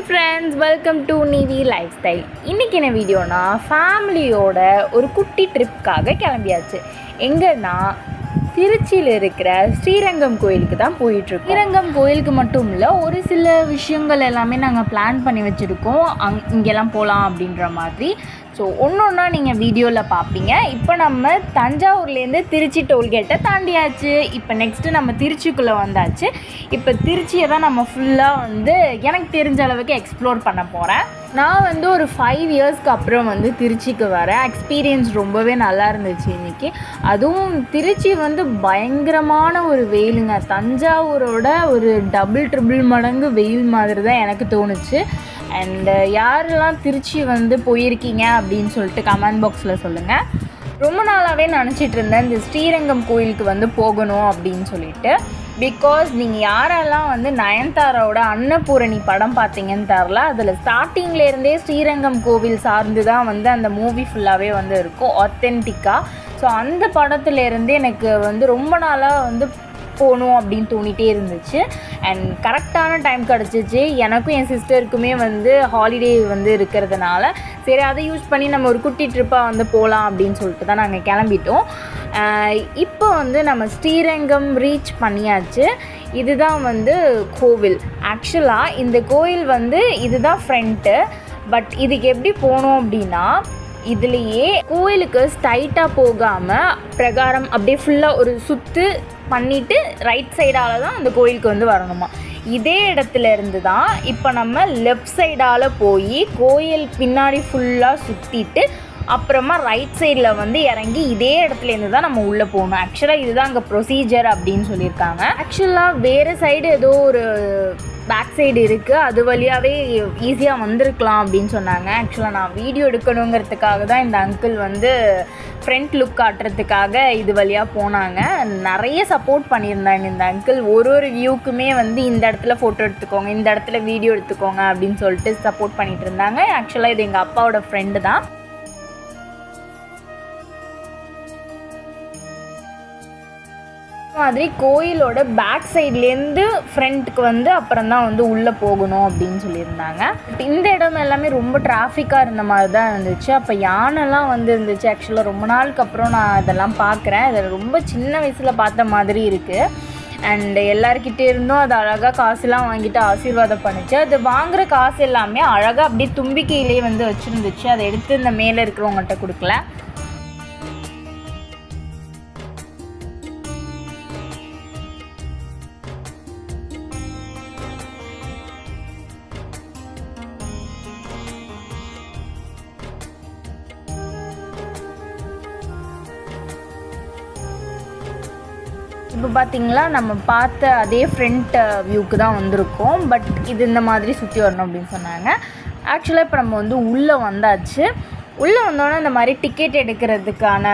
Friends, welcome to நிதி life style. இன்றைக்கி என்ன வீடியோனா, ஃபேமிலியோட ஒரு குட்டி ட்ரிப்காக கிளம்பியாச்சு. எங்கன்னா திருச்சியில் இருக்கிற ஸ்ரீரங்கம் கோயிலுக்கு தான் போயிட்டுருக்கோம். ஸ்ரீரங்கம் கோயிலுக்கு மட்டும் இல்லை, ஒரு சில விஷயங்கள் எல்லாமே நாங்கள் பிளான் பண்ணி வச்சுருக்கோம். இங்கெல்லாம் போகலாம் அப்படின்ற மாதிரி. ஸோ ஒன்றா நீங்கள் வீடியோவில் பார்ப்பீங்க. இப்போ நம்ம தஞ்சாவூர்லேருந்து திருச்சி டோல்கேட்டை தாண்டியாச்சு. இப்போ நெக்ஸ்ட்டு நம்ம திருச்சிக்குள்ளே வந்தாச்சு. இப்போ திருச்சியை தான் நம்ம ஃபுல்லாக எனக்கு தெரிஞ்ச அளவுக்கு எக்ஸ்ப்ளோர் பண்ண போகிறேன். நான் ஒரு 5 இயர்ஸ்க்கு அப்புறம் திருச்சிக்கு வரேன். எக்ஸ்பீரியன்ஸ் ரொம்பவே நல்லா இருந்துச்சு இன்றைக்கி. அதுவும் திருச்சி பயங்கரமான ஒரு வெயிலுங்க. தஞ்சாவூரோட ஒரு ட்ரிபிள் மடங்கு வெயில் மாதிரி தான் எனக்கு தோணுச்சு. அண்டு யாரெல்லாம் திருச்சி போயிருக்கீங்க அப்படின்னு சொல்லிட்டு கமெண்ட் பாக்ஸில் சொல்லுங்கள். ரொம்ப நாளாகவே நினச்சிட்டு இருந்தேன் இந்த ஸ்ரீரங்கம் கோயிலுக்கு போகணும் அப்படின்னு சொல்லிட்டு. பிகாஸ் நீங்கள் யாரெல்லாம் நயன்தாராவோட அன்னபூரணி படம் பார்த்தீங்கன்னு தரல, அதில் ஸ்டார்டிங்லேருந்தே ஸ்ரீரங்கம் கோவில் சார்ந்து தான் அந்த மூவி ஃபுல்லாகவே இருக்கும் ஆத்தென்டிக்காக. ஸோ அந்த படத்துலேருந்து எனக்கு ரொம்ப நாளாக போகணும் அப்படின்னு தோணிகிட்டே இருந்துச்சு. அண்ட் கரெக்டான டைம் கிடச்சிச்சு. எனக்கும் என் சிஸ்டருக்குமே ஹாலிடே இருக்கிறதுனால சரி அதை யூஸ் பண்ணி நம்ம ஒரு குட்டி ட்ரிப்பாக போகலாம் அப்படின்னு சொல்லிட்டு தான் நாங்கள் கிளம்பிட்டோம். இப்போ நம்ம ஸ்ரீரங்கம் ரீச் பண்ணியாச்சு. இதுதான் கோவில். ஆக்சுவலாக இந்த கோயில் இதுதான் ஃப்ரண்ட்டு. பட் இதுக்கு எப்படி போகணும் அப்படின்னா, இதுலேயே கோயிலுக்கு ஸ்ட்ரைட்டாக போகாமல் பிரகாரம் அப்படியே ஃபுல்லாக ஒரு சுற்று பண்ணிவிட்டு ரைட் சைடால் தான் அந்த கோயிலுக்கு வரணுமா. இதே இடத்துல இருந்து தான் இப்போ நம்ம லெஃப்ட் சைடால் போய் கோயில் பின்னாடி ஃபுல்லாக சுற்றிட்டு அப்புறமா ரைட் சைடில் இறங்கி இதே இடத்துலேருந்து தான் நம்ம உள்ளே போகணும். ஆக்சுவலாக இதுதான் அங்கே ப்ரொசீஜர் அப்படின்னு சொல்லியிருக்காங்க. ஆக்சுவலாக வேறு சைடு ஏதோ ஒரு பேக் சைடு இருக்குது, அது வழியாகவே ஈஸியாக வந்திருக்கலாம் அப்படின்னு சொன்னாங்க. ஆக்சுவலாக நான் வீடியோ எடுக்கணுங்கிறதுக்காக தான் இந்த அங்கிள் ஃப்ரண்ட் லுக் காட்டுறதுக்காக இது வழியாக போனாங்க. நிறைய சப்போர்ட் பண்ணியிருந்தாங்க இந்த அங்கிள். ஒரு வியூக்குமே இந்த இடத்துல ஃபோட்டோ எடுத்துக்கோங்க, இந்த இடத்துல வீடியோ எடுத்துக்கோங்க அப்படின்னு சொல்லிட்டு சப்போர்ட் பண்ணிகிட்டு இருந்தாங்க. ஆக்சுவலாக இது எங்கள் அப்பாவோட ஃப்ரெண்டு தான். மாதிரி கோயிலோட பேக் சைட்லேருந்து ஃப்ரண்ட்டுக்கு அப்புறம் தான் உள்ளே போகணும் அப்படின்னு சொல்லியிருந்தாங்க. இந்த இடம் எல்லாமே ரொம்ப டிராஃபிக்காக இருந்த மாதிரி தான் இருந்துச்சு. அப்போ யானைலாம் இருந்துச்சு. ஆக்சுவலாக ரொம்ப நாளுக்கு அப்புறம் நான் இதெல்லாம் பார்க்குறேன். இதில் ரொம்ப சின்ன வயசில் பார்த்த மாதிரி இருக்குது. அண்டு எல்லாருக்கிட்டே இருந்தும் அது அழகாக காசுலாம் வாங்கிட்டு ஆசீர்வாதம் பண்ணிச்சு. அது வாங்குகிற காசு எல்லாமே அழகாக அப்படியே தும்பிக்கையிலே வச்சுருந்துச்சு. அதை எடுத்து இந்த மேலே இருக்கிறவங்கள்ட்ட கொடுக்கல. இப்போ பார்த்திங்களா, நம்ம பார்த்த அதே ஃப்ரண்ட் வியூக்கு தான் வந்திருக்கோம். பட் இது இந்த மாதிரி சுற்றி வரணும் அப்படின்னு சொன்னாங்க. ஆக்சுவலாக இப்போ நம்ம உள்ளே வந்தாச்சு. உள்ளே வந்தோன்னே இந்த மாதிரி டிக்கெட் எடுக்கிறதுக்கான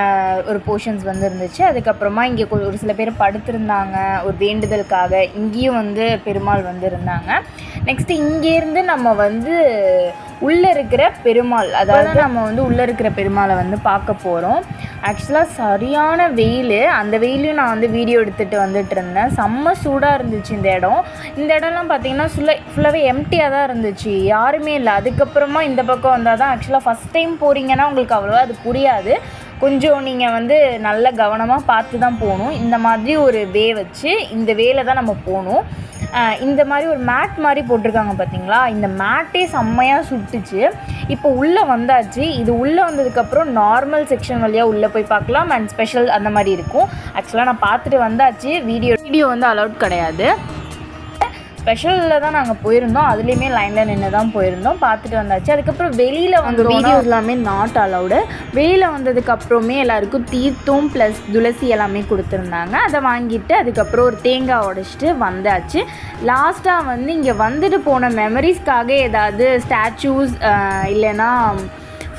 ஒரு போர்ஷன்ஸ் இருந்துச்சு. அதுக்கப்புறமா இங்கே ஒரு சில பேர் படுத்திருந்தாங்க ஒரு வேண்டுதலுக்காக. இங்கேயும் பெருமாள் இருந்தாங்க. நெக்ஸ்ட்டு இங்கேருந்து நம்ம உள்ளே இருக்கிற பெருமாள், அதாவது நம்ம உள்ளே இருக்கிற பெருமாளை பார்க்க போகிறோம். ஆக்சுவலாக சரியான வெயில். அந்த வெயிலையும் நான் வீடியோ எடுத்துகிட்டு வந்துட்டு இருந்தேன். செம்ம சூடாக இருந்துச்சு இந்த இடம். இந்த இடம்லாம் பார்த்திங்கன்னா ஃபுல்லாகவே எம்டியாக தான் இருந்துச்சு, யாருமே இல்லை. அதுக்கப்புறமா இந்த பக்கம் வந்தால் தான் ஆக்சுவலாக ஃபஸ்ட் டைம் போகிறீங்கன்னா உங்களுக்கு அவ்வளோவா அது புரியாது. கொஞ்சம் நீங்கள் நல்ல கவனமாக பார்த்து தான் போகணும். இந்த மாதிரி ஒரு வே வச்சு இந்த வேல தான் நம்ம போகணும். இந்த மாதிரி ஒரு மேட் மாதிரி போட்டிருக்காங்க பார்த்தீங்களா, இந்த மேட்டே செம்மையாக சுட்டுச்சு. இப்போ உள்ளே வந்தாச்சு. இது உள்ளே வந்ததுக்கப்புறம் நார்மல் செக்ஷன் வழியாக உள்ளே போய் பார்க்கலாம். அண்ட் ஸ்பெஷல் அந்த மாதிரி இருக்கும். ஆக்சுவலாக நான் பார்த்துட்டு வந்தாச்சு. வீடியோ அலவுட் கிடையாது. ஸ்பெஷலில் தான் நாங்கள் போயிருந்தோம். அதுலேயுமே லைனில் நின்று தான் போயிருந்தோம். பார்த்துட்டு வந்தாச்சு. அதுக்கப்புறம் வெளியில் வீடியோஸ் எல்லாமே நாட் அலவுடு. வெளியில் வந்ததுக்கப்புறமே எல்லாருக்கும் தீர்த்தம் ப்ளஸ் துளசி எல்லாமே கொடுத்துருந்தாங்க. அதை வாங்கிட்டு அதுக்கப்புறம் ஒரு தேங்காய் உடைச்சிட்டு வந்தாச்சு. லாஸ்ட்டாக இங்கே வந்துட்டு போன மெமரிஸ்க்காக ஏதாவது ஸ்டாச்சூஸ் இல்லைன்னா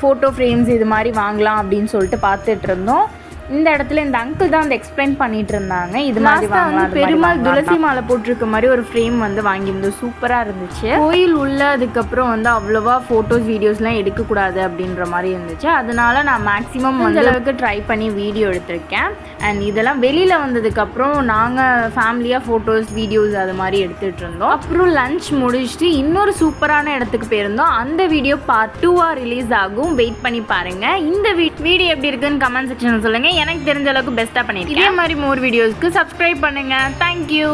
ஃபோட்டோ ஃப்ரேம்ஸ் இது மாதிரி வாங்கலாம் அப்படின்னு சொல்லிட்டு பார்த்துட்டு இருந்தோம். இந்த இடத்துல இந்த அங்கிள் தான் வந்து எக்ஸ்பிளைன் பண்ணிட்டு இருந்தாங்க. இது மாதிரி வாங்கலாம், பெருமாள் துளசி மாலை போட்டிருக்க மாதிரி ஒரு ஃப்ரேம் வந்து வாங்கியிருந்தோம். சூப்பராக இருந்துச்சு. கோயில் உள்ள அதுக்கப்புறம் வந்து அவ்வளோவா ஃபோட்டோஸ் வீடியோஸ்லாம் எடுக்கக்கூடாது அப்படின்ற மாதிரி இருந்துச்சு. அதனால நான் மேக்ஸிமம் அந்த அளவுக்கு ட்ரை பண்ணி வீடியோ எடுத்திருக்கேன். அண்ட் இதெல்லாம் வெளியில் வந்ததுக்கப்புறம் நாங்கள் ஃபேமிலியாக ஃபோட்டோஸ் வீடியோஸ் அது மாதிரி எடுத்துகிட்டு இருந்தோம். அப்புறம் லஞ்ச் முடிச்சுட்டு இன்னொரு சூப்பரான இடத்துக்கு போயிருந்தோம். அந்த வீடியோ பார்ட் 2 ரிலீஸ் ஆகும். வெயிட் பண்ணி பாருங்கள். இந்த வீடியோ எப்படி இருக்குன்னு கமெண்ட் செக்ஷனில் சொல்லுங்கள். எனக்கு தெரிஞ்ச அளவுக்கு பெஸ்ட்டாக பண்ணியிருக்கேன். இதே மாதிரி மோர் வீடியோஸ்க்கு சப்ஸ்கிரைப் பண்ணுங்கள். தேங்க்யூ.